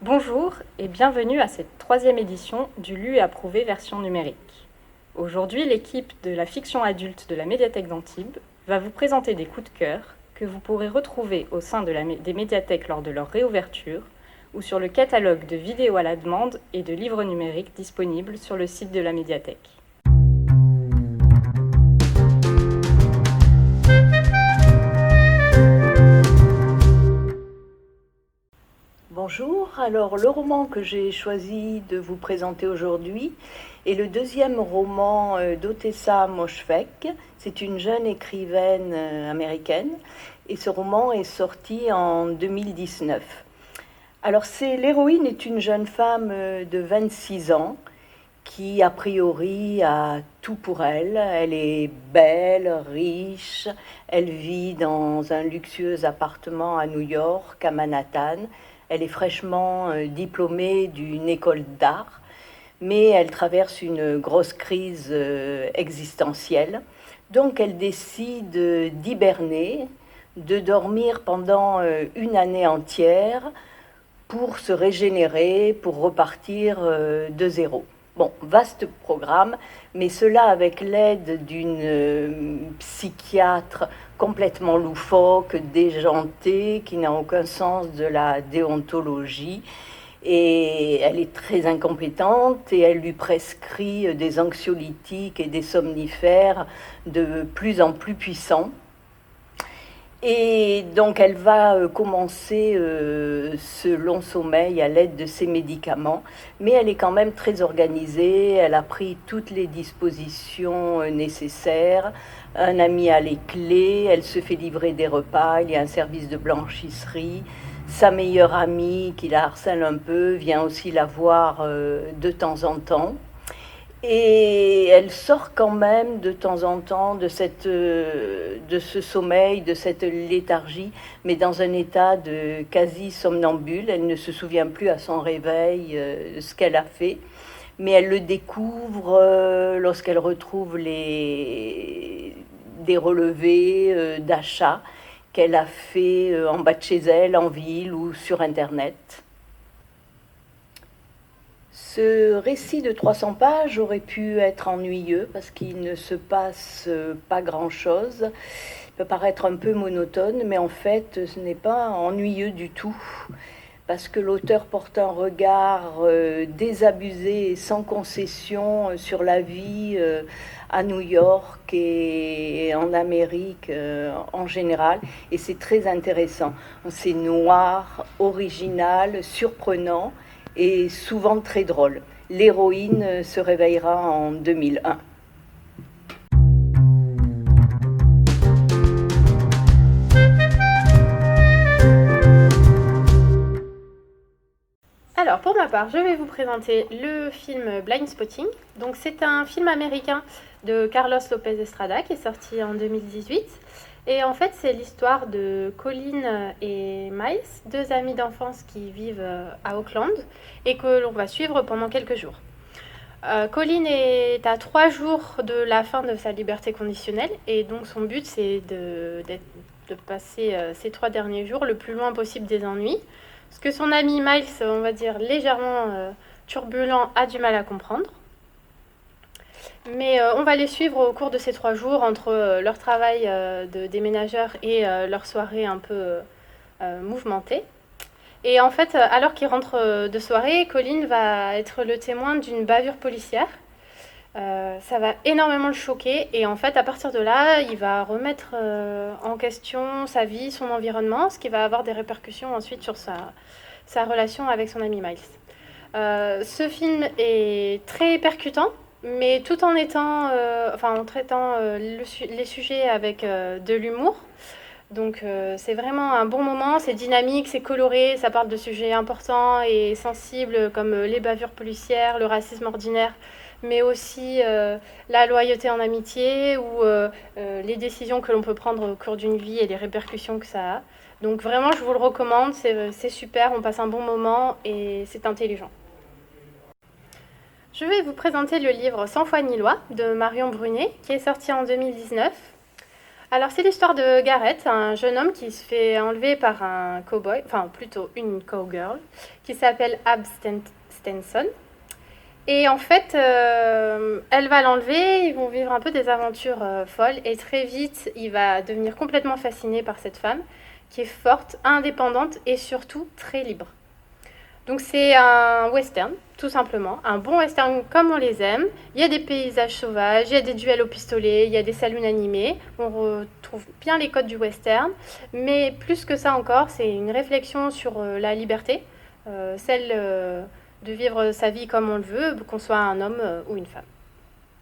Bonjour et bienvenue à cette troisième édition du Lu et Approuvé version numérique. Aujourd'hui, l'équipe de la fiction adulte de la médiathèque d'Antibes va vous présenter des coups de cœur que vous pourrez retrouver au sein des médiathèques lors de leur réouverture ou sur le catalogue de vidéos à la demande et de livres numériques disponibles sur le site de la médiathèque. Bonjour, alors le roman que j'ai choisi de vous présenter aujourd'hui est le deuxième roman d'Otessa Moshfegh. C'est une jeune écrivaine américaine et ce roman est sorti en 2019. Alors l'héroïne est une jeune femme de 26 ans qui a priori a tout pour elle. Elle est belle, riche, elle vit dans un luxueux appartement à New York, à Manhattan. Elle est fraîchement diplômée d'une école d'art, mais elle traverse une grosse crise existentielle. Donc elle décide d'hiberner, de dormir pendant une année entière pour se régénérer, pour repartir de zéro. Bon, vaste programme, mais cela avec l'aide d'une psychiatre complètement loufoque, déjantée, qui n'a aucun sens de la déontologie. Et elle est très incompétente et elle lui prescrit des anxiolytiques et des somnifères de plus en plus puissants. Et donc elle va commencer ce long sommeil à l'aide de ces médicaments, mais elle est quand même très organisée, elle a pris toutes les dispositions nécessaires, un ami a les clés, elle se fait livrer des repas, il y a un service de blanchisserie, sa meilleure amie qui la harcèle un peu vient aussi la voir de temps en temps. Et elle sort quand même de temps en temps de ce sommeil, de cette léthargie, mais dans un état de quasi-somnambule. Elle ne se souvient plus à son réveil de ce qu'elle a fait, mais elle le découvre lorsqu'elle retrouve des relevés d'achat qu'elle a fait en bas de chez elle, en ville ou sur Internet. Ce récit de 300 pages aurait pu être ennuyeux parce qu'il ne se passe pas grand-chose. Il peut paraître un peu monotone, mais en fait, ce n'est pas ennuyeux du tout parce que l'auteur porte un regard désabusé et sans concession sur la vie à New York et en Amérique en général. Et c'est très intéressant. C'est noir, original, surprenant et souvent très drôle. L'héroïne se réveillera en 2001. Alors, pour ma part, je vais vous présenter le film Blindspotting. Donc, c'est un film américain de Carlos Lopez Estrada qui est sorti en 2018. Et en fait, c'est l'histoire de Colin et Miles, deux amis d'enfance qui vivent à Auckland et que l'on va suivre pendant quelques jours. Colin est à 3 jours de la fin de sa liberté conditionnelle et donc son but c'est de passer ces 3 derniers jours le plus loin possible des ennuis. Ce que son ami Miles, on va dire légèrement turbulent, a du mal à comprendre. Mais on va les suivre au cours de ces 3 jours entre leur travail de déménageur et leur soirée un peu mouvementée. Et en fait, alors qu'il rentre de soirée, Colin va être le témoin d'une bavure policière. Ça va énormément le choquer et en fait, à partir de là, il va remettre en question sa vie, son environnement, ce qui va avoir des répercussions ensuite sur sa relation avec son ami Miles. Ce film est très percutant, mais tout en en traitant les sujets avec de l'humour. Donc c'est vraiment un bon moment, c'est dynamique, c'est coloré, ça parle de sujets importants et sensibles comme les bavures policières, le racisme ordinaire, mais aussi la loyauté en amitié ou les décisions que l'on peut prendre au cours d'une vie et les répercussions que ça a. Donc vraiment, je vous le recommande, c'est super, on passe un bon moment et c'est intelligent. Je vais vous présenter le livre Sans foi ni loi de Marion Brunet, qui est sorti en 2019. Alors, c'est l'histoire de Garrett, un jeune homme qui se fait enlever par un cowboy, enfin plutôt une cowgirl, qui s'appelle Stenson. Et en fait, elle va l'enlever, ils vont vivre un peu des aventures folles, et très vite, il va devenir complètement fasciné par cette femme, qui est forte, indépendante et surtout très libre. Donc c'est un western, tout simplement, un bon western comme on les aime. Il y a des paysages sauvages, il y a des duels au pistolet, il y a des saloons animés. On retrouve bien les codes du western, mais plus que ça encore, c'est une réflexion sur la liberté, celle de vivre sa vie comme on le veut, qu'on soit un homme ou une femme.